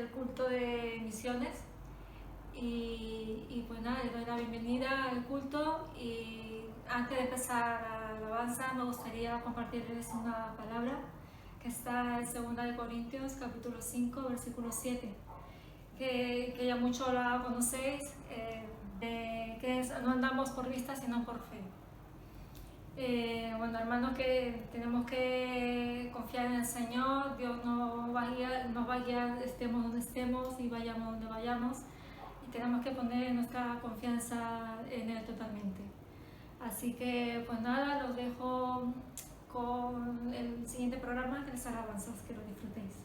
el culto de misiones y pues nada, les doy la bienvenida al culto y antes de empezar la alabanza me gustaría compartirles una palabra que está en 2 de Corintios capítulo 5 versículo 7 que ya mucho la conocéis, de que no andamos por vista sino por fe. Bueno, hermanos, que tenemos que confiar en el Señor. Dios nos va a guiar, estemos donde estemos y vayamos donde vayamos, y tenemos que poner nuestra confianza en Él totalmente. Así que pues nada, los dejo con el siguiente programa de las alabanzas, que lo disfrutéis.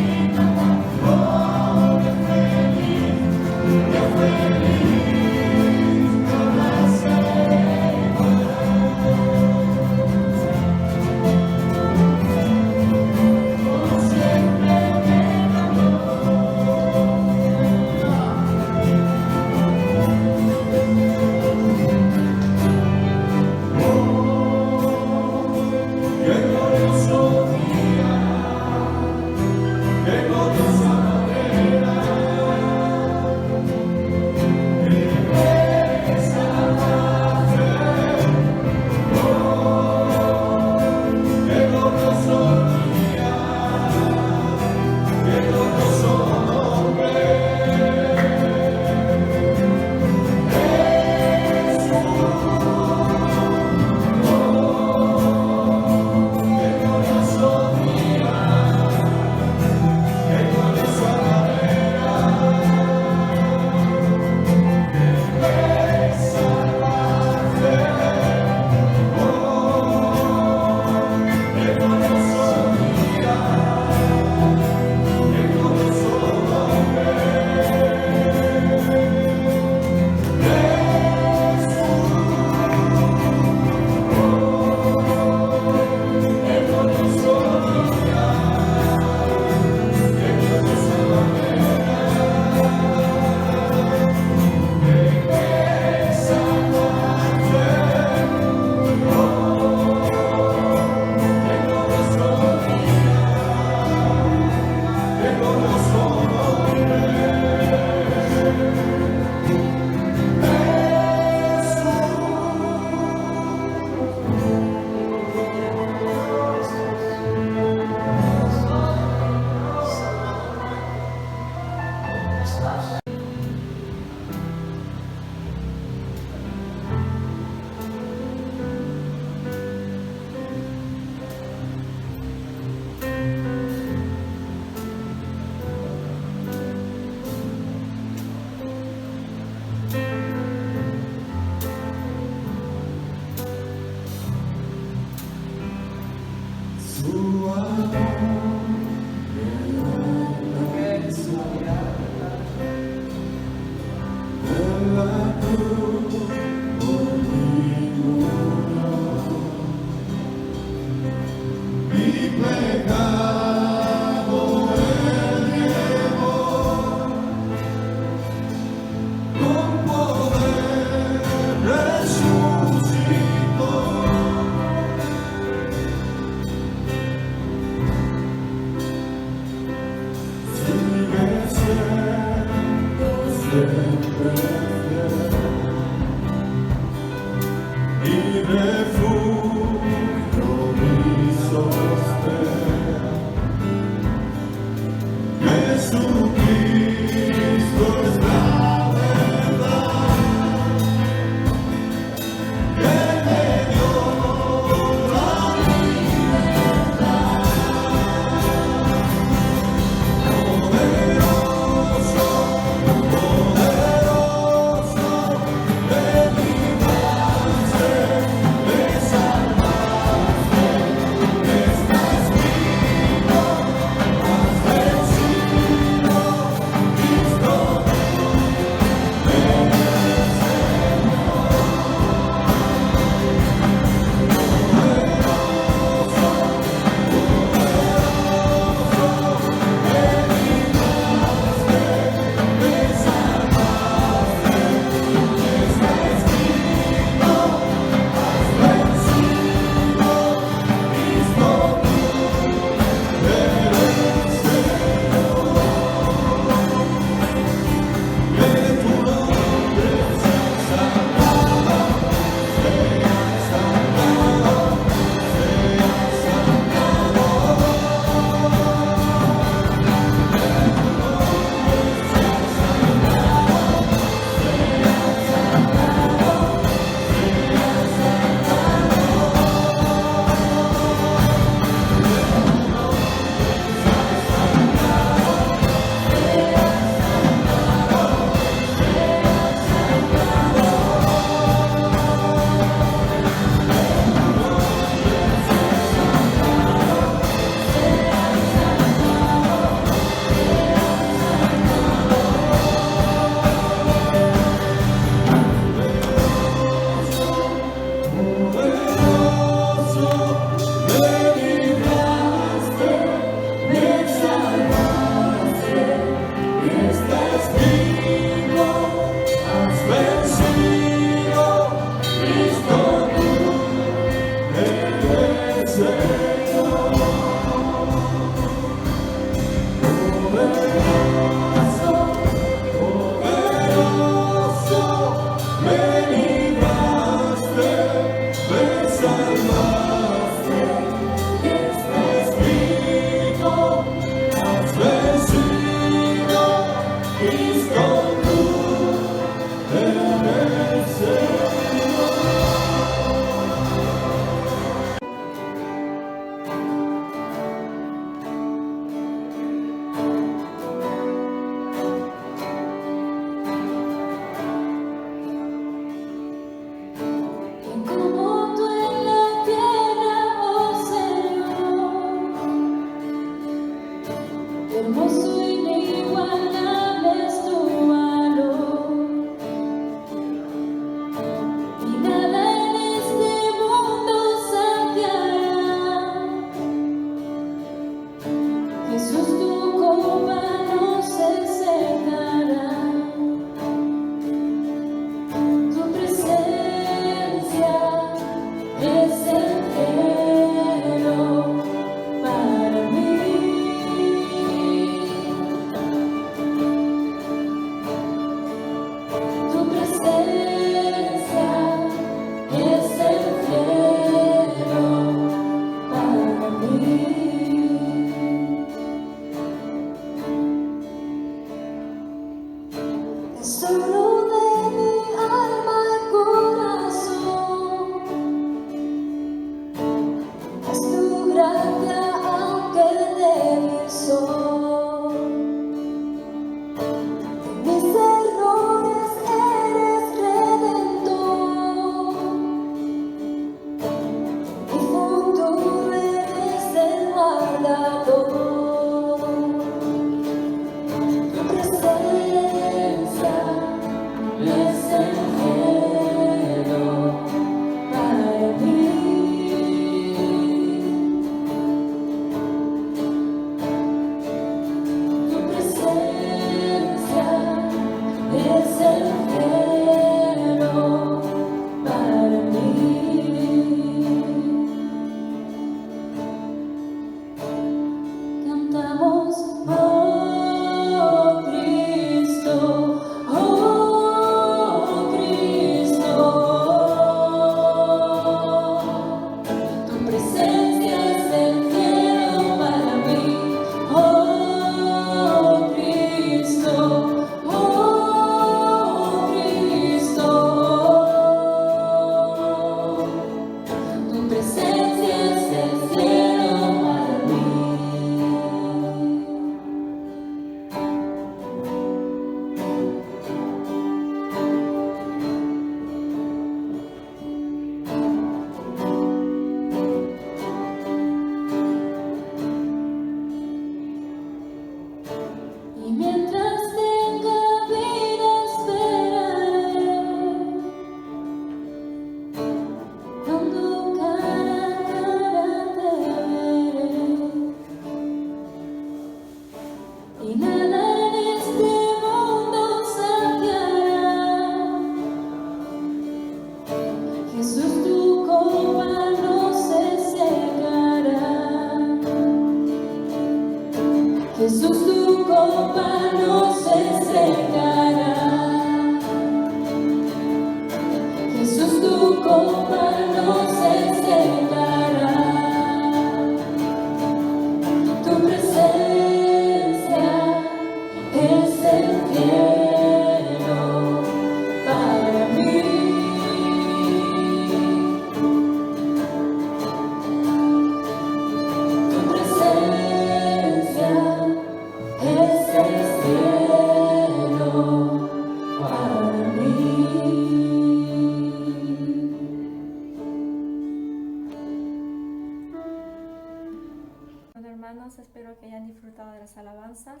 Espero que hayan disfrutado de las alabanzas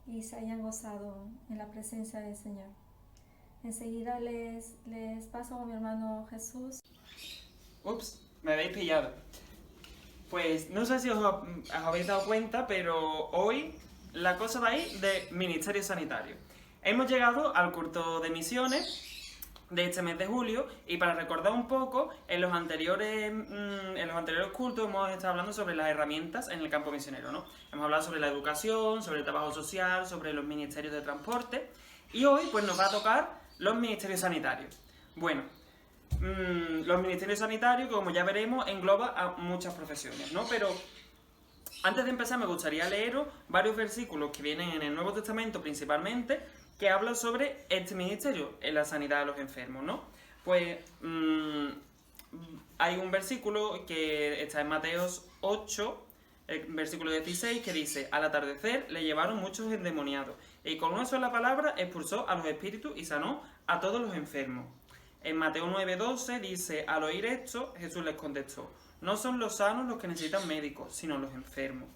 y se hayan gozado en la presencia del Señor. Enseguida les paso a mi hermano Jesús. Ups, me habéis pillado. Pues no sé si os habéis dado cuenta, pero hoy la cosa va a ir de Ministerio Sanitario. Hemos llegado al culto de misiones de este mes de julio, y para recordar un poco, en los anteriores cultos hemos estado hablando sobre las herramientas en el campo misionero, ¿no? Hemos hablado sobre la educación, sobre el trabajo social, sobre los ministerios de transporte, y hoy pues nos va a tocar los ministerios sanitarios. Bueno, los ministerios sanitarios, como ya veremos, engloba a muchas profesiones, ¿no? Pero antes de empezar me gustaría leeros varios versículos que vienen en el Nuevo Testamento principalmente, que habla sobre este ministerio en la sanidad de los enfermos, ¿no? Pues hay un versículo que está en Mateos 8, el versículo 16, que dice: al atardecer le llevaron muchos endemoniados, y con una sola palabra expulsó a los espíritus y sanó a todos los enfermos. En Mateo 9:12 dice: al oír esto, Jesús les contestó: no son los sanos los que necesitan médicos, sino los enfermos.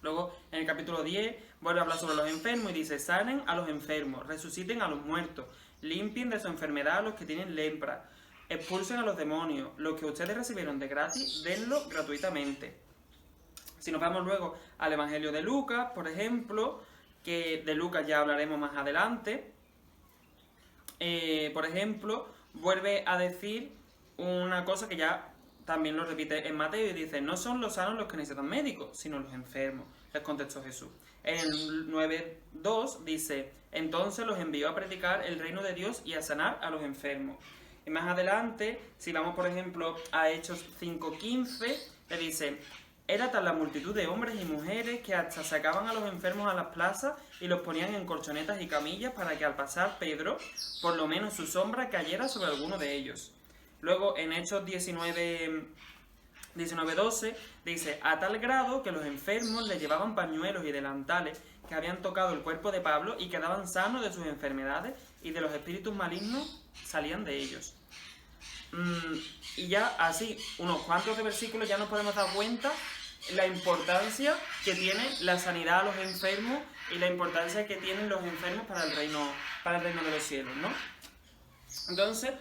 Luego, en el capítulo 10, vuelve a hablar sobre los enfermos y dice: sanen a los enfermos, resuciten a los muertos, limpien de su enfermedad a los que tienen lepra, expulsen a los demonios, los que ustedes recibieron de gratis, denlo gratuitamente. Si nos vamos luego al Evangelio de Lucas, por ejemplo, que de Lucas ya hablaremos más adelante, por ejemplo, vuelve a decir una cosa que ya también lo repite en Mateo y dice: no son los sanos los que necesitan médicos, sino los enfermos, les contestó Jesús. En el 9:2 dice: entonces los envió a predicar el reino de Dios y a sanar a los enfermos. Y más adelante, si vamos por ejemplo a Hechos 5:15, le dice: era tal la multitud de hombres y mujeres que hasta sacaban a los enfermos a las plazas y los ponían en colchonetas y camillas para que al pasar Pedro, por lo menos su sombra cayera sobre alguno de ellos. Luego en Hechos 19:12 dice: a tal grado que los enfermos le llevaban pañuelos y delantales que habían tocado el cuerpo de Pablo y quedaban sanos de sus enfermedades, y de los espíritus malignos salían de ellos. Y ya así, unos cuantos de versículos ya nos podemos dar cuenta la importancia que tiene la sanidad a los enfermos y la importancia que tienen los enfermos para el reino de los cielos, ¿no? Entonces,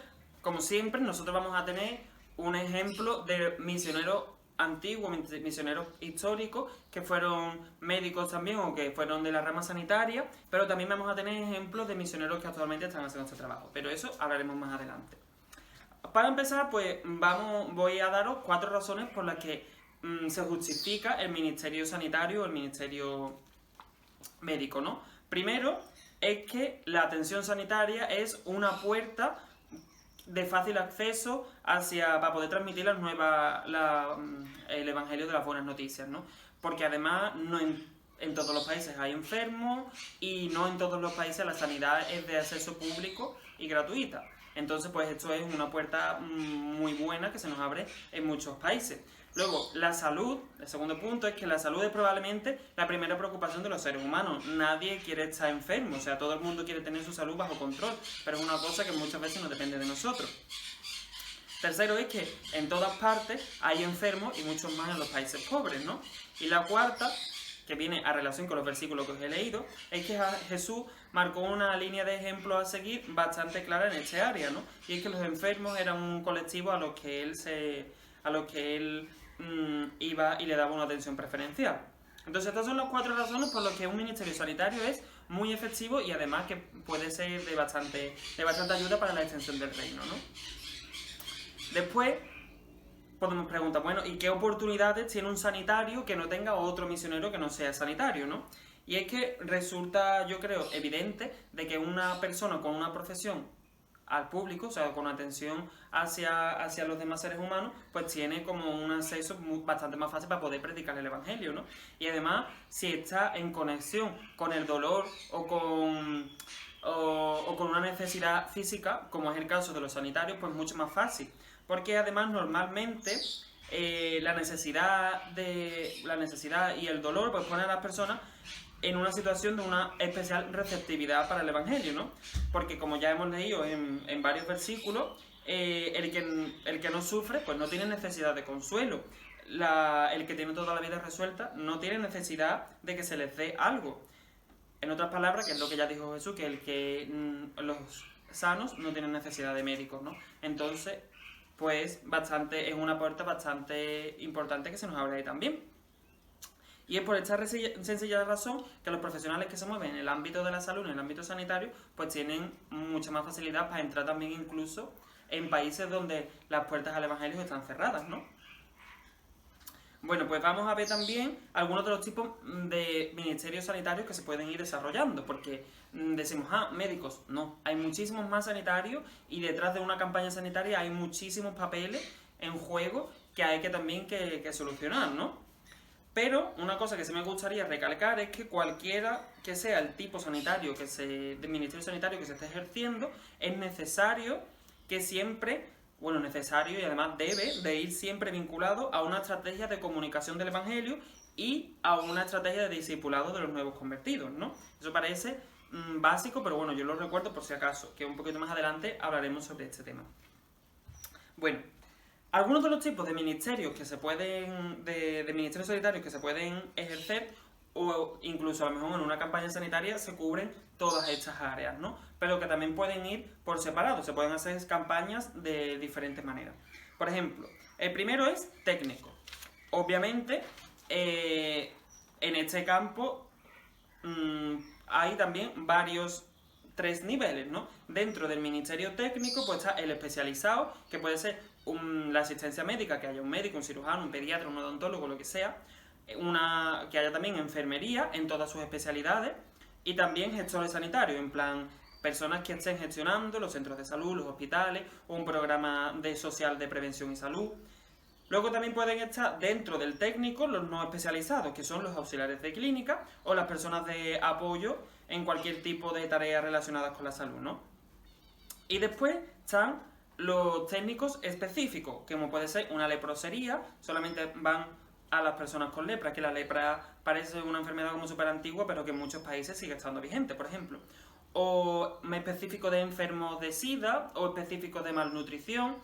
como siempre, nosotros vamos a tener un ejemplo de misioneros antiguos, misioneros históricos, que fueron médicos también o que fueron de la rama sanitaria, pero también vamos a tener ejemplos de misioneros que actualmente están haciendo este trabajo, pero eso hablaremos más adelante. Para empezar, pues voy a daros 4 razones por las que se justifica el ministerio sanitario o el ministerio médico, ¿no? Primero, es que la atención sanitaria es una puerta de fácil acceso para poder transmitir el evangelio de las buenas noticias, ¿no? Porque además no en todos los países hay enfermos y no en todos los países la sanidad es de acceso público y gratuita. Entonces, pues esto es una puerta muy buena que se nos abre en muchos países. Luego, la salud, el segundo punto es que la salud es probablemente la primera preocupación de los seres humanos. Nadie quiere estar enfermo, o sea, todo el mundo quiere tener su salud bajo control, pero es una cosa que muchas veces no depende de nosotros. Tercero es que en todas partes hay enfermos y muchos más en los países pobres, ¿no? Y la cuarta, que viene a relación con los versículos que os he leído, es que Jesús marcó una línea de ejemplo a seguir bastante clara en este área, ¿no? Y es que los enfermos eran un colectivo a los que él iba y le daba una atención preferencial. Entonces estas son las 4 razones por las que un ministerio sanitario es muy efectivo y además que puede ser de bastante ayuda para la extensión del reino, ¿no? Después podemos preguntar, bueno, ¿y qué oportunidades tiene un sanitario que no tenga otro misionero que no sea sanitario, ¿no? Y es que resulta, yo creo, evidente de que una persona con una profesión al público, o sea, con atención hacia los demás seres humanos, pues tiene como un acceso bastante más fácil para poder predicar el Evangelio, ¿no? Y además, si está en conexión con el dolor o con una necesidad física, como es el caso de los sanitarios, pues mucho más fácil. Porque además normalmente la necesidad y el dolor pues ponen a las personas en una situación de una especial receptividad para el Evangelio, ¿no? Porque como ya hemos leído en varios versículos, el que no sufre pues no tiene necesidad de consuelo. El que tiene toda la vida resuelta no tiene necesidad de que se les dé algo. En otras palabras, que es lo que ya dijo Jesús, que los sanos no tienen necesidad de médicos, ¿no? Entonces, pues es una puerta bastante importante que se nos abre ahí también. Y es por esta sencilla razón que los profesionales que se mueven en el ámbito de la salud, en el ámbito sanitario, pues tienen mucha más facilidad para entrar también incluso en países donde las puertas al Evangelio están cerradas, ¿no? Bueno, pues vamos a ver también algunos de los tipos de ministerios sanitarios que se pueden ir desarrollando, porque decimos, médicos, no, hay muchísimos más sanitarios y detrás de una campaña sanitaria hay muchísimos papeles en juego que hay que también que solucionar, ¿no? Pero una cosa que sí me gustaría recalcar es que cualquiera que sea el tipo sanitario de ministerio sanitario que se esté ejerciendo, es necesario que siempre, necesario y además debe de ir siempre vinculado a una estrategia de comunicación del Evangelio y a una estrategia de discipulado de los nuevos convertidos, ¿no? Eso parece básico, pero bueno, yo lo recuerdo por si acaso, que un poquito más adelante hablaremos sobre este tema. Bueno, algunos de los tipos de ministerios que se pueden, de ministerios sanitarios que se pueden ejercer, o incluso a lo mejor en una campaña sanitaria se cubren todas estas áreas, ¿no? Pero que también pueden ir por separado, se pueden hacer campañas de diferentes maneras. Por ejemplo, el primero es técnico. Obviamente, en este campo hay también tres niveles, ¿no? Dentro del ministerio técnico pues está el especializado, que puede ser la asistencia médica, que haya un médico, un cirujano, un pediatra, un odontólogo, lo que sea, que haya también enfermería en todas sus especialidades, y también gestores sanitarios, en plan personas que estén gestionando los centros de salud, los hospitales, o un programa social de prevención y salud. Luego también pueden estar dentro del técnico los no especializados, que son los auxiliares de clínica o las personas de apoyo en cualquier tipo de tareas relacionadas con la salud, ¿no? Y después están los técnicos específicos, como puede ser una leprosería, solamente van a las personas con lepra, que la lepra parece una enfermedad como súper antigua, pero que en muchos países sigue estando vigente, por ejemplo. O específico de enfermos de SIDA, o específico de malnutrición.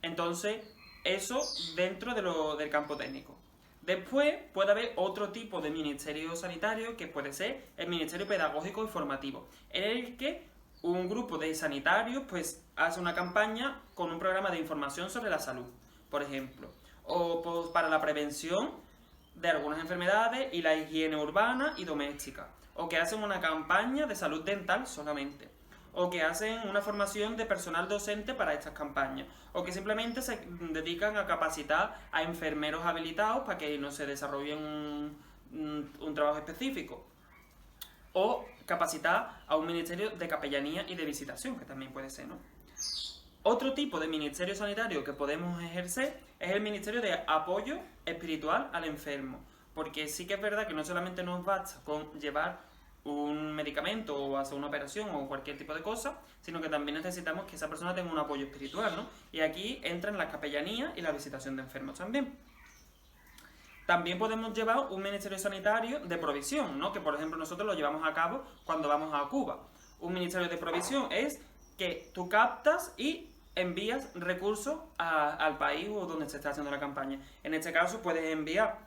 Entonces, eso dentro del campo técnico. Después puede haber otro tipo de ministerio sanitario, que puede ser el ministerio pedagógico y formativo, en el que un grupo de sanitarios pues hace una campaña con un programa de información sobre la salud, por ejemplo, o pues, para la prevención de algunas enfermedades y la higiene urbana y doméstica, o que hacen una campaña de salud dental solamente, o que hacen una formación de personal docente para estas campañas, o que simplemente se dedican a capacitar a enfermeros habilitados para que no se desarrollen un trabajo específico, o capacitar a un ministerio de capellanía y de visitación, que también puede ser, ¿no? Otro tipo de ministerio sanitario que podemos ejercer es el ministerio de apoyo espiritual al enfermo, porque sí que es verdad que no solamente nos basta con llevar un medicamento o hacer una operación o cualquier tipo de cosa, sino que también necesitamos que esa persona tenga un apoyo espiritual, ¿no? Y aquí entran la capellanía y la visitación de enfermos también. También podemos llevar un ministerio sanitario de provisión, ¿no? Que por ejemplo nosotros lo llevamos a cabo cuando vamos a Cuba. Un ministerio de provisión es que tú captas y envías recursos al país o donde se está haciendo la campaña. En este caso puedes enviar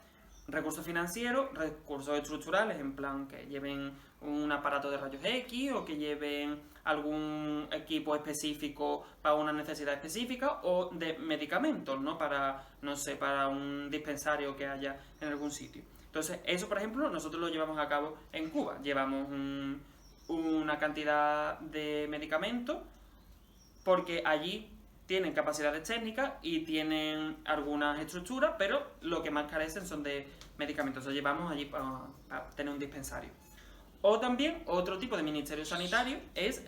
recursos financieros, recursos estructurales, en plan que lleven un aparato de rayos X o que lleven algún equipo específico para una necesidad específica, o de medicamentos, ¿no? Para un dispensario que haya en algún sitio. Entonces, eso, por ejemplo, nosotros lo llevamos a cabo en Cuba. Llevamos una cantidad de medicamentos porque allí tienen capacidades técnicas y tienen algunas estructuras, pero lo que más carecen son de medicamentos. Lo llevamos allí para tener un dispensario. O también otro tipo de ministerio sanitario es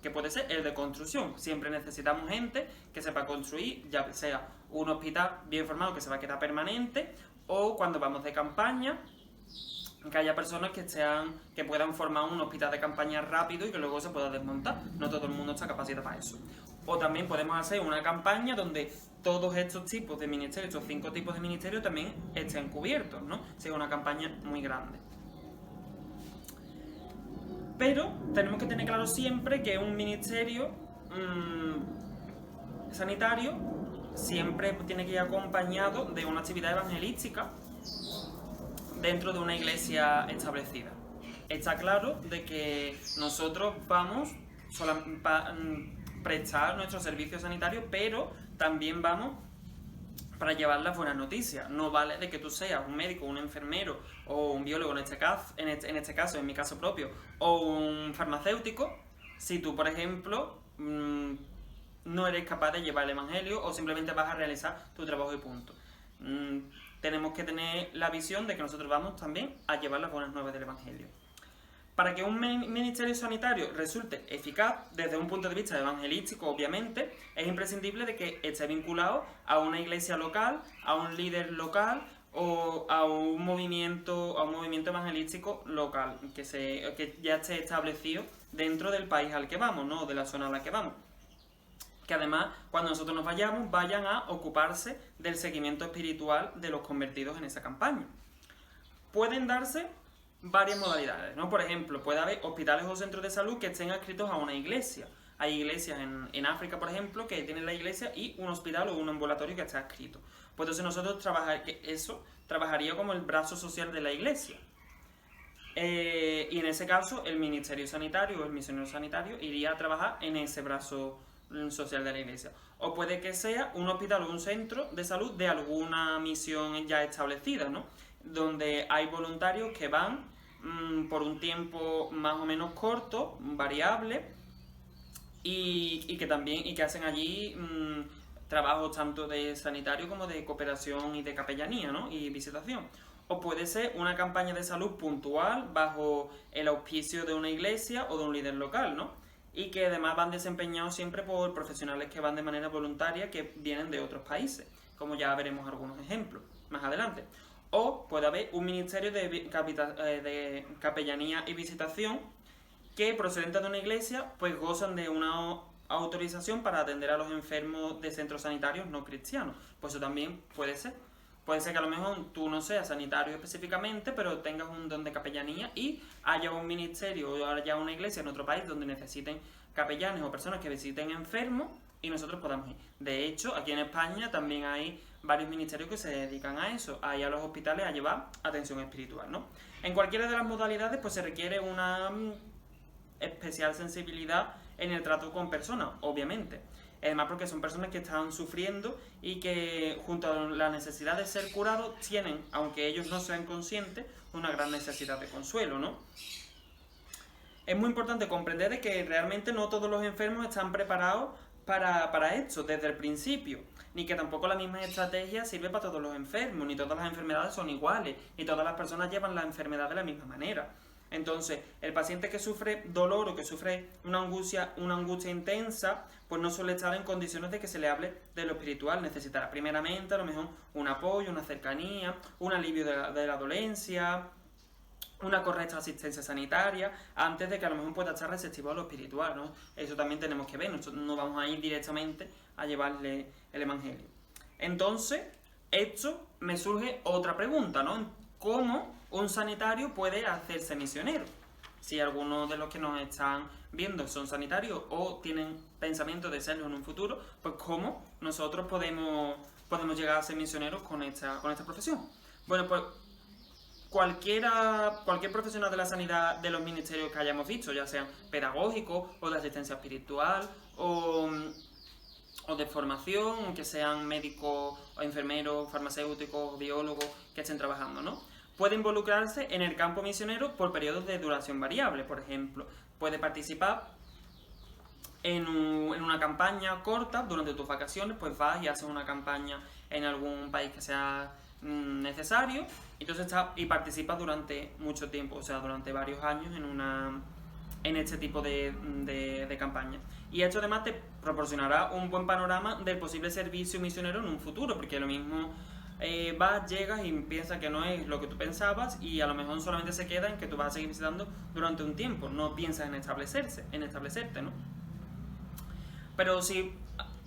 que que puede ser el de construcción. Siempre necesitamos gente que sepa construir, ya sea un hospital bien formado que se va a quedar permanente, o cuando vamos de campaña, que haya personas que puedan formar un hospital de campaña rápido y que luego se pueda desmontar. No todo el mundo está capacitado para eso. O también podemos hacer una campaña donde todos estos tipos de ministerios, estos 5 tipos de ministerios también estén cubiertos, ¿no? Si es una campaña muy grande. Pero tenemos que tener claro siempre que un ministerio sanitario siempre tiene que ir acompañado de una actividad evangelística dentro de una iglesia establecida. Está claro de que nosotros vamos a prestar nuestro servicio sanitario, pero también vamos para llevar las buenas noticias. No vale de que tú seas un médico, un enfermero o un biólogo en este caso, en mi caso propio, o un farmacéutico, si tú, por ejemplo, no eres capaz de llevar el evangelio o simplemente vas a realizar tu trabajo y punto. Tenemos que tener la visión de que nosotros vamos también a llevar las buenas nuevas del evangelio. Para que un ministerio sanitario resulte eficaz desde un punto de vista evangelístico, obviamente, es imprescindible de que esté vinculado a una iglesia local, a un líder local o a un movimiento evangelístico local que ya esté establecido dentro del país al que vamos, ¿no? De la zona a la que vamos. Que además, cuando nosotros nos vayamos, vayan a ocuparse del seguimiento espiritual de los convertidos en esa campaña. Pueden darse varias modalidades, ¿no? Por ejemplo, puede haber hospitales o centros de salud que estén adscritos a una iglesia. Hay iglesias en África, por ejemplo, que tienen la iglesia y un hospital o un ambulatorio que está adscrito. Pues entonces nosotros trabajaría como el brazo social de la iglesia. Y en ese caso, el ministerio sanitario o el misionero sanitario iría a trabajar en ese brazo social de la iglesia. O puede que sea un hospital o un centro de salud de alguna misión ya establecida, ¿no? Donde hay voluntarios que van por un tiempo más o menos corto, variable, y que hacen allí trabajos tanto de sanitario como de cooperación y de capellanía, ¿no? Y visitación. O puede ser una campaña de salud puntual bajo el auspicio de una iglesia o de un líder local, ¿no? Y que además van desempeñados siempre por profesionales que van de manera voluntaria, que vienen de otros países, como ya veremos algunos ejemplos más adelante. O puede haber un ministerio de capellanía y visitación que, procedente de una iglesia, pues gozan de una autorización para atender a los enfermos de centros sanitarios no cristianos. Pues eso también puede ser. Puede ser que a lo mejor tú no seas sanitario específicamente, pero tengas un don de capellanía y haya un ministerio o haya una iglesia en otro país donde necesiten capellanes o personas que visiten enfermos y nosotros podamos ir. De hecho, aquí en España también hay varios ministerios que se dedican a eso, a ir a los hospitales a llevar atención espiritual, ¿no? En cualquiera de las modalidades pues se requiere una especial sensibilidad en el trato con personas, obviamente. Además porque son personas que están sufriendo y que junto a la necesidad de ser curados tienen, aunque ellos no sean conscientes, una gran necesidad de consuelo, ¿no? Es muy importante comprender de que realmente no todos los enfermos están preparados para esto desde el principio, ni que tampoco la misma estrategia sirve para todos los enfermos, ni todas las enfermedades son iguales, ni todas las personas llevan la enfermedad de la misma manera. Entonces, el paciente que sufre dolor o que sufre una angustia intensa, pues no suele estar en condiciones de que se le hable de lo espiritual. Necesitará primeramente a lo mejor un apoyo, una cercanía, un alivio de la dolencia, una correcta asistencia sanitaria, antes de que a lo mejor pueda estar receptivo a lo espiritual, ¿no? Eso también tenemos que ver, nosotros no vamos a ir directamente a llevarle el evangelio. Entonces, esto me surge otra pregunta, ¿no? ¿Cómo un sanitario puede hacerse misionero? Si algunos de los que nos están viendo son sanitarios o tienen pensamiento de serlo en un futuro, pues ¿cómo nosotros podemos llegar a ser misioneros con esta profesión? Bueno, pues cualquier profesional de la sanidad de los ministerios que hayamos visto, ya sean pedagógicos o de asistencia espiritual o de formación, que sean médicos o enfermeros, farmacéuticos, biólogos que estén trabajando, ¿no? Puede involucrarse en el campo misionero por periodos de duración variable. Por ejemplo, puede participar en una campaña corta durante tus vacaciones, pues vas y haces una campaña en algún país que sea necesario, entonces participas durante mucho tiempo, o sea, durante varios años en en este tipo de campaña. Y esto además te proporcionará un buen panorama del posible servicio misionero en un futuro, porque lo mismo vas, llegas y piensas que no es lo que tú pensabas y a lo mejor solamente se queda en que tú vas a seguir visitando durante un tiempo, no piensas en establecerte, ¿no? Pero sí,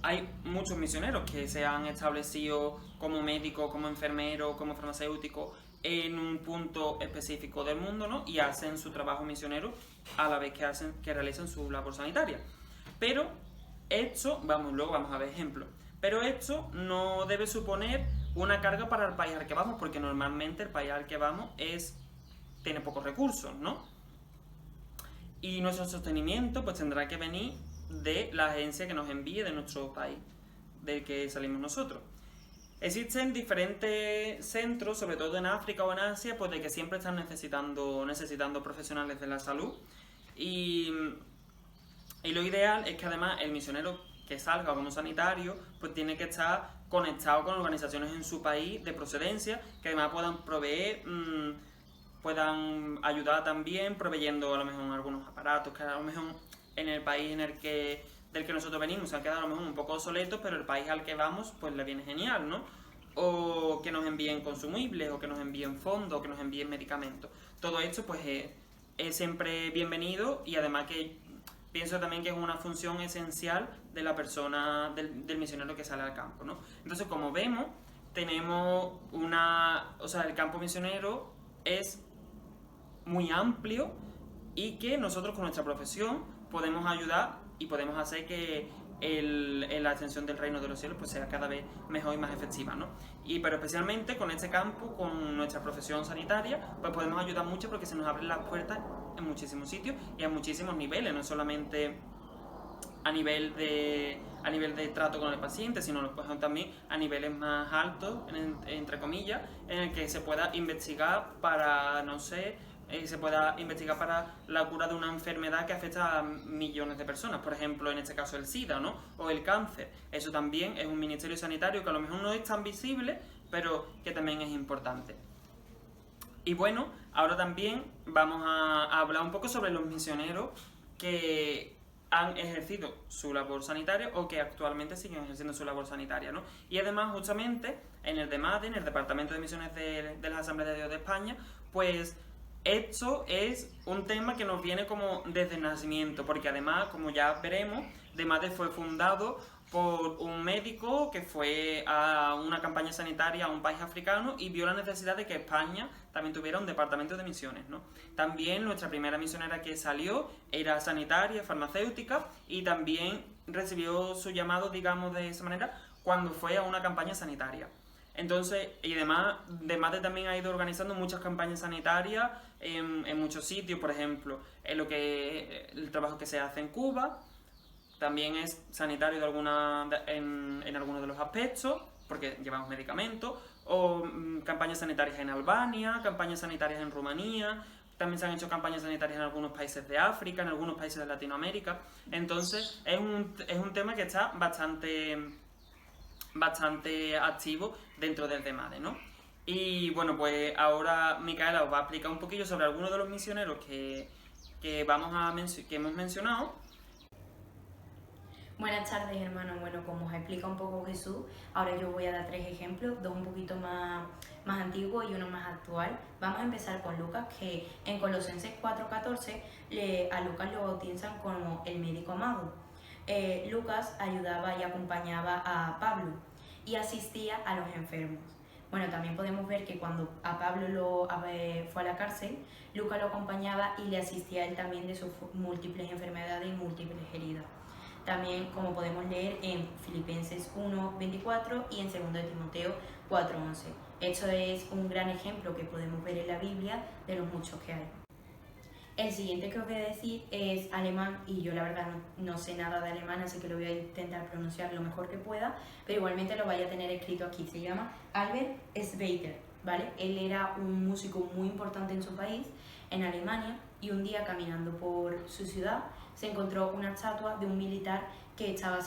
hay muchos misioneros que se han establecido como médicos, como enfermeros, como farmacéuticos en un punto específico del mundo, ¿no? Y hacen su trabajo misionero a la vez que realizan su labor sanitaria. Pero esto, luego vamos a ver ejemplos, pero esto no debe suponer una carga para el país al que vamos, porque normalmente el país al que vamos tiene pocos recursos, ¿no? Y nuestro sostenimiento pues tendrá que venir de la agencia que nos envíe de nuestro país, del que salimos nosotros. Existen diferentes centros, sobre todo en África o en Asia, pues de que siempre están necesitando profesionales de la salud. Y lo ideal es que además el misionero que salga como sanitario, pues tiene que estar conectado con organizaciones en su país de procedencia, que además puedan proveer, puedan ayudar también proveyendo a lo mejor algunos aparatos que a lo mejor en el país del que nosotros venimos se han quedado a lo mejor un poco obsoletos, pero el país al que vamos pues le viene genial, ¿no? O que nos envíen consumibles, o que nos envíen fondos, o que nos envíen medicamentos. Todo esto pues es siempre bienvenido, y además que pienso también que es una función esencial de la persona, del misionero que sale al campo, ¿no? Entonces, como vemos, tenemos el campo misionero es muy amplio, y que nosotros con nuestra profesión podemos ayudar y podemos hacer que la extensión del reino de los cielos pues sea cada vez mejor y más efectiva, ¿no? Pero especialmente con este campo, con nuestra profesión sanitaria, pues podemos ayudar mucho, porque se nos abren las puertas en muchísimos sitios y a muchísimos niveles, no solamente a nivel de trato con el paciente, sino pues, también a niveles más altos, entre comillas, en el que se pueda investigar para, no sé, la cura de una enfermedad que afecta a millones de personas, por ejemplo, en este caso el SIDA, ¿no? O el cáncer. Eso también es un ministerio sanitario que a lo mejor no es tan visible, pero que también es importante. Y bueno, ahora también vamos a hablar un poco sobre los misioneros que han ejercido su labor sanitaria o que actualmente siguen ejerciendo su labor sanitaria, ¿no? Y además, justamente, en el DEMADE, en el Departamento de Misiones de la Asamblea de Dios de España, pues esto es un tema que nos viene como desde el nacimiento, porque además, como ya veremos, DEMADE fue fundado por un médico que fue a una campaña sanitaria a un país africano y vio la necesidad de que España también tuviera un departamento de misiones, ¿no? También nuestra primera misionera que salió era sanitaria, farmacéutica, y también recibió su llamado, digamos de esa manera, cuando fue a una campaña sanitaria. Entonces, y además, DEMADE también ha ido organizando muchas campañas sanitarias en muchos sitios, por ejemplo, el trabajo que se hace en Cuba. También es sanitario en algunos de los aspectos, porque llevamos medicamentos, o campañas sanitarias en Albania, campañas sanitarias en Rumanía, también se han hecho campañas sanitarias en algunos países de África, en algunos países de Latinoamérica. Entonces, es un tema que está bastante activo dentro del DEMADE, ¿no? Y bueno, pues ahora Micaela os va a explicar un poquillo sobre algunos de los misioneros que hemos mencionado. Buenas tardes, hermanos. Bueno, como os explica un poco Jesús, ahora yo voy a dar 3 ejemplos, 2 un poquito más antiguos y uno más actual. Vamos a empezar con Lucas, que en Colosenses 4:14 a Lucas lo bautizan como el médico amado. Lucas ayudaba y acompañaba a Pablo y asistía a los enfermos. Bueno, también podemos ver que cuando a Pablo fue a la cárcel, Lucas lo acompañaba y le asistía a él también de sus múltiples enfermedades y múltiples heridas. También, como podemos leer en Filipenses 1:24 y en 2 de Timoteo 4:11. Esto es un gran ejemplo que podemos ver en la Biblia de los muchos que hay. El siguiente que os voy a decir es alemán, y yo la verdad no sé nada de alemán, así que lo voy a intentar pronunciar lo mejor que pueda, pero igualmente lo vaya a tener escrito aquí. Se llama Albert Schweitzer, ¿vale? Él era un músico muy importante en su país, en Alemania, y un día caminando por su ciudad se encontró una estatua de un militar que estaba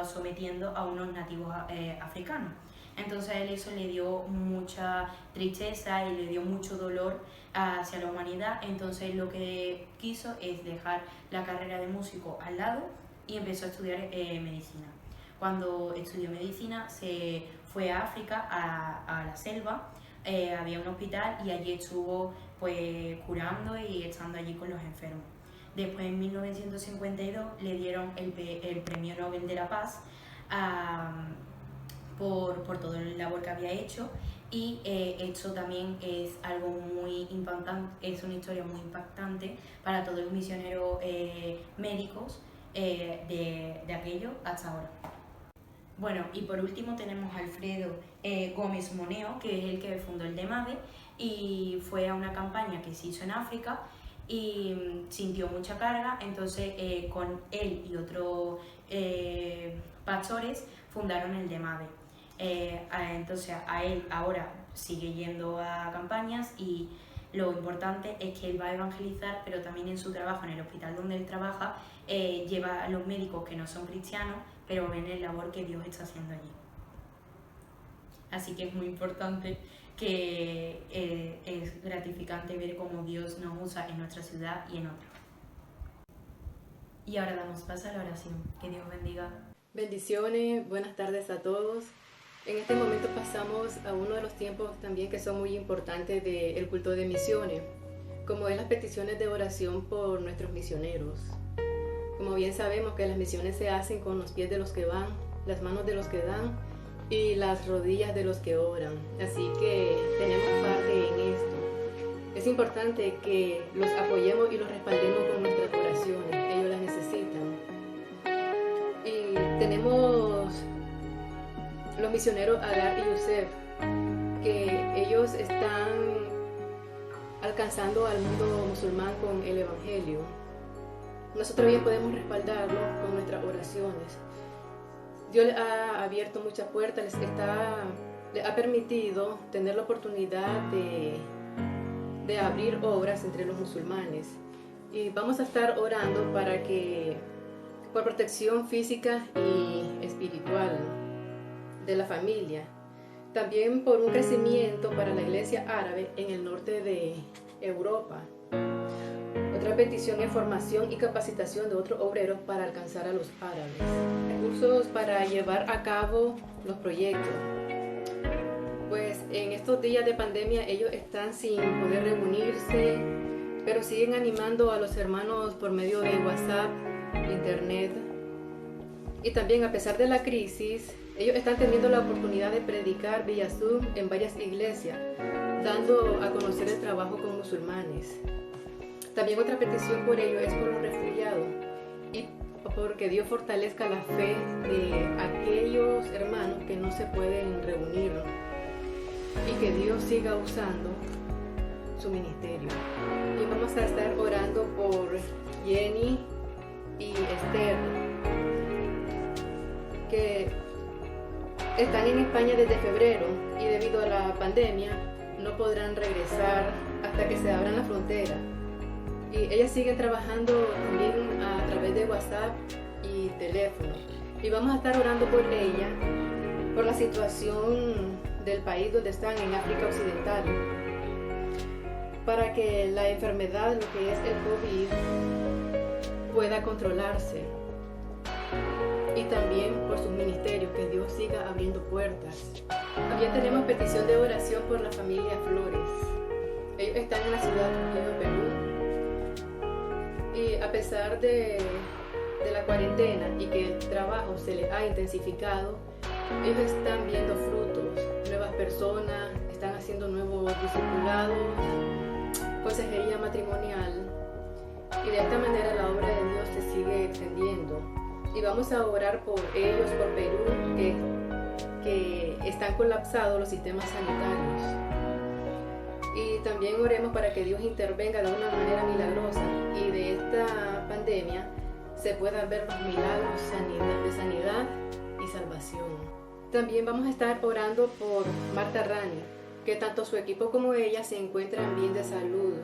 sometiendo a unos nativos africanos. Entonces a él eso le dio mucha tristeza y le dio mucho dolor hacia la humanidad. Entonces lo que quiso es dejar la carrera de músico al lado y empezó a estudiar medicina. Cuando estudió medicina se fue a África, a la selva, había un hospital y allí estuvo pues curando y estando allí con los enfermos. Después en 1952 le dieron el Premio Nobel de la Paz por todo el labor que había hecho, y esto también es algo muy impactante, es una historia muy impactante para todos los misioneros médicos de aquello hasta ahora. Bueno, y por último tenemos a Alfredo Gómez Moneo, que es el que fundó el DEMADE, y fue a una campaña que se hizo en África y sintió mucha carga. Entonces con él y otros pastores fundaron el DEMADE. Entonces a él ahora sigue yendo a campañas, y lo importante es que él va a evangelizar, pero también en su trabajo, en el hospital donde él trabaja, lleva a los médicos que no son cristianos, pero ven el labor que Dios está haciendo allí. Así que es muy importante, que es gratificante ver cómo Dios nos usa en nuestra ciudad y en otras. Y ahora damos paso a la oración. Que Dios bendiga. Bendiciones, buenas tardes a todos. En este momento pasamos a uno de los tiempos también que son muy importantes del culto de misiones, como es las peticiones de oración por nuestros misioneros. Como bien sabemos que las misiones se hacen con los pies de los que van, las manos de los que dan y las rodillas de los que oran. Así que tenemos parte en esto. Es importante que los apoyemos y los respaldemos con nuestras oraciones. Ellos las necesitan. Y tenemos los misioneros Agar y Yusef, que ellos están alcanzando al mundo musulmán con el Evangelio. Nosotros bien podemos respaldarlos con nuestras oraciones. Dios les ha abierto muchas puertas, les ha permitido tener la oportunidad de abrir obras entre los musulmanes. Y vamos a estar orando para que, por protección física y espiritual de la familia, también por un crecimiento para la iglesia árabe en el norte de Europa. Otra petición es formación y capacitación de otros obreros para alcanzar a los árabes. Recursos para llevar a cabo los proyectos. Pues en estos días de pandemia ellos están sin poder reunirse, pero siguen animando a los hermanos por medio de WhatsApp, Internet. Y también, a pesar de la crisis, ellos están teniendo la oportunidad de predicar vía Zoom en varias iglesias, dando a conocer el trabajo con musulmanes. También otra petición por ello es por los refugiados, y porque Dios fortalezca la fe de aquellos hermanos que no se pueden reunir, y que Dios siga usando su ministerio. Y vamos a estar orando por Jenny y Esther, que están en España desde febrero y debido a la pandemia no podrán regresar hasta que se abran las fronteras. Y ellas siguen trabajando también a través de WhatsApp y teléfono. Y vamos a estar orando por ella, por la situación del país donde están, en África Occidental, para que la enfermedad, lo que es el COVID, pueda controlarse. Y también por sus ministerios, que Dios siga abriendo puertas. También tenemos petición de oración por la familia Flores. Ellos están en la ciudad de Trujillo, Perú. Y a pesar de la cuarentena y que el trabajo se les ha intensificado, ellos están viendo frutos, nuevas personas, están haciendo nuevos discipulados, consejería matrimonial, y de esta manera la obra de Dios se sigue extendiendo. Y vamos a orar por ellos, por Perú, que están colapsados los sistemas sanitarios. Y también oremos para que Dios intervenga de una manera milagrosa y de esta pandemia se puedan ver los milagros de sanidad y salvación. También vamos a estar orando por Marta Rani, que tanto su equipo como ella se encuentran bien de salud.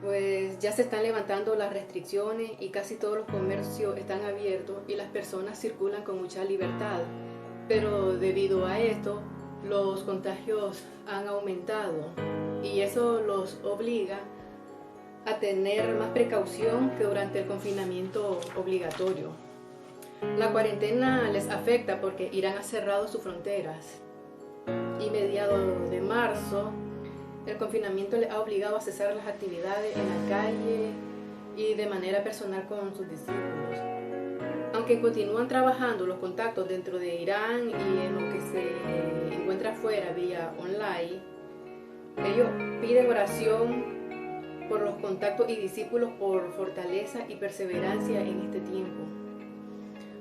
Pues ya se están levantando las restricciones y casi todos los comercios están abiertos y las personas circulan con mucha libertad. pero debido a esto los contagios han aumentado y eso los obliga a tener más precaución que durante el confinamiento obligatorio. La cuarentena les afecta porque Irán ha cerrado sus fronteras y mediados de marzo el confinamiento les ha obligado a cesar las actividades en la calle y de manera personal con sus discípulos. Aunque continúan trabajando los contactos dentro de Irán y en lo que se encuentra fuera vía online, ellos piden oración por los contactos y discípulos por fortaleza y perseverancia en este tiempo,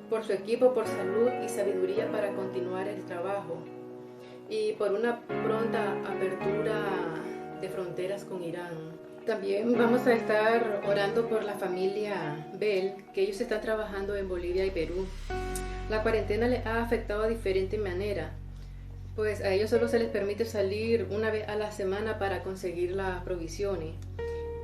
por su equipo, por salud y sabiduría para continuar el trabajo y por una pronta apertura de fronteras con Irán. También vamos a estar orando por la familia Bell, que ellos están trabajando en Bolivia y Perú. La cuarentena les ha afectado de diferente manera, pues a ellos solo se les permite salir una vez a la semana para conseguir las provisiones.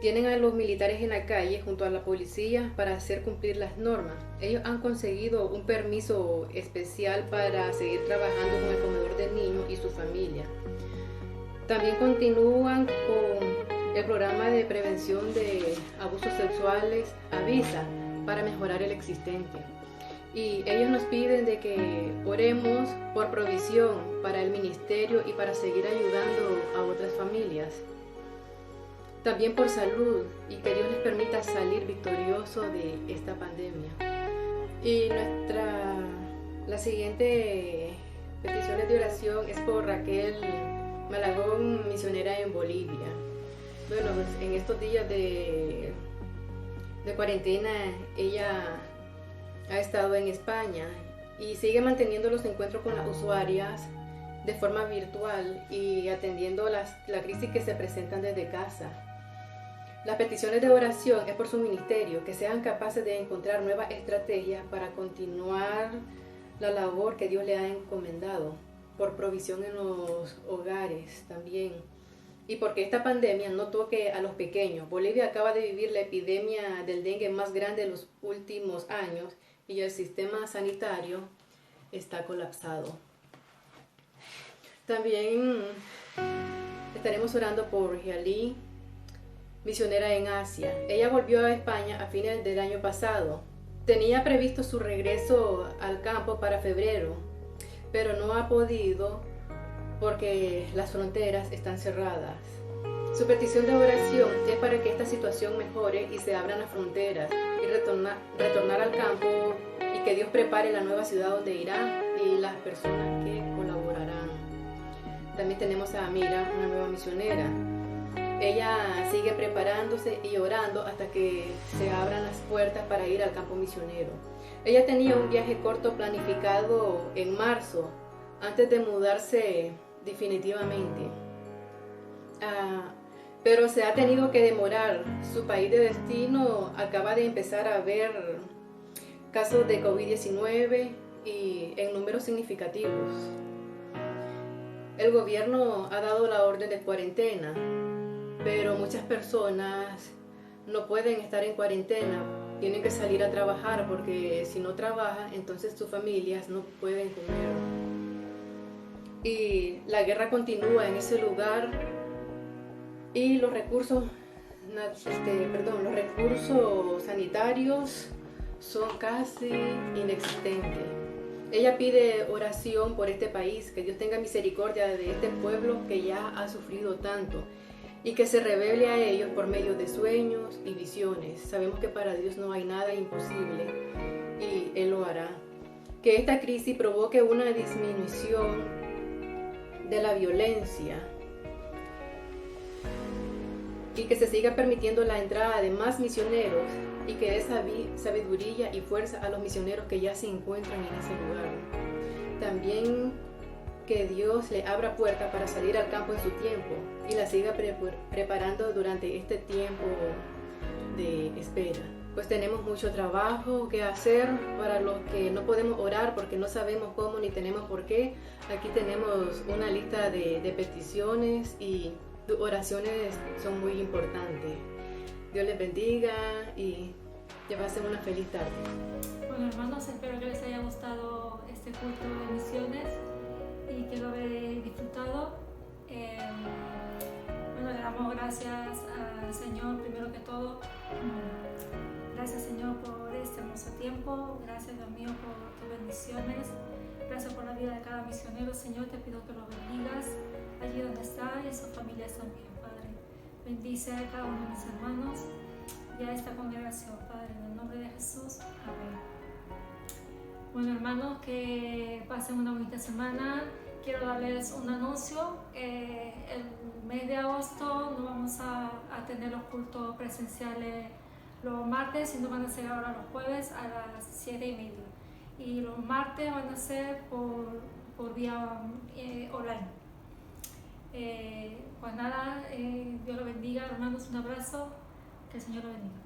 Tienen a los militares en la calle junto a la policía para hacer cumplir las normas. Ellos han conseguido un permiso especial para seguir trabajando con el comedor del niño y su familia. También continúan con el programa de prevención de abusos sexuales Avisa para mejorar el existente. Y ellos nos piden de que oremos por provisión para el ministerio y para seguir ayudando a otras familias. También por salud y que Dios les permita salir victorioso de esta pandemia. Y la siguiente petición de oración es por Raquel Malagón, misionera en Bolivia. Bueno, pues en estos días de cuarentena ella ha estado en España y sigue manteniendo los encuentros con las usuarias de forma virtual y atendiendo la crisis que se presentan desde casa. Las peticiones de oración es por su ministerio, que sean capaces de encontrar nuevas estrategias para continuar la labor que Dios le ha encomendado, por provisión en los hogares también, y porque esta pandemia no toque a los pequeños. Bolivia acaba de vivir la epidemia del dengue más grande de los últimos años y el sistema sanitario está colapsado. También estaremos orando por Yali, misionera en Asia. Ella volvió a España a fines del año pasado. Tenía previsto su regreso al campo para febrero, pero no ha podido porque las fronteras están cerradas. Su petición de oración es para que esta situación mejore y se abran las fronteras y retornar al campo y que Dios prepare la nueva ciudad donde irá y las personas que colaborarán. También tenemos a Amira, una nueva misionera. Ella sigue preparándose y orando hasta que se abran las puertas para ir al campo misionero. Ella tenía un viaje corto planificado en marzo, antes de mudarse definitivamente. Pero se ha tenido que demorar. Su país de destino acaba de empezar a ver casos de COVID-19 y en números significativos. El gobierno ha dado la orden de cuarentena, pero muchas personas no pueden estar en cuarentena, tienen que salir a trabajar porque si no trabajan, entonces sus familias no pueden comer. Y la guerra continúa en ese lugar y los recursos sanitarios son casi inexistentes. Ella pide oración por este país, que Dios tenga misericordia de este pueblo que ya ha sufrido tanto y que se revele a ellos por medio de sueños y visiones. Sabemos que para Dios no hay nada imposible y Él lo hará. Que esta crisis provoque una disminución de la violencia y que se siga permitiendo la entrada de más misioneros y que dé sabiduría y fuerza a los misioneros que ya se encuentran en ese lugar. También que Dios le abra puertas para salir al campo en su tiempo y la siga preparando durante este tiempo de espera. Pues tenemos mucho trabajo que hacer para los que no podemos orar porque no sabemos cómo ni tenemos por qué. Aquí tenemos una lista de peticiones y tus oraciones son muy importantes. Dios les bendiga y que pasen una feliz tarde. Bueno, hermanos, espero que les haya gustado este este culto de misiones y que lo he disfrutado. Bueno, le damos gracias al Señor primero que todo. Gracias, Señor, por este hermoso tiempo. Gracias, Dios mío, por tus bendiciones. Gracias por la vida de cada misionero, Señor. Te pido que lo bendigas allí donde está y a sus familias también, Padre. Bendice a cada uno de mis hermanos y a esta congregación, Padre, en el nombre de Jesús. Amén. Bueno, hermanos, que pasen una bonita semana. Quiero darles un anuncio. El mes de agosto no vamos a tener los cultos presenciales los martes, sino van a ser ahora los jueves a las 7:30. Y los martes van a ser por vía online. Pues nada, Dios lo bendiga, hermanos, un abrazo, que el Señor lo bendiga.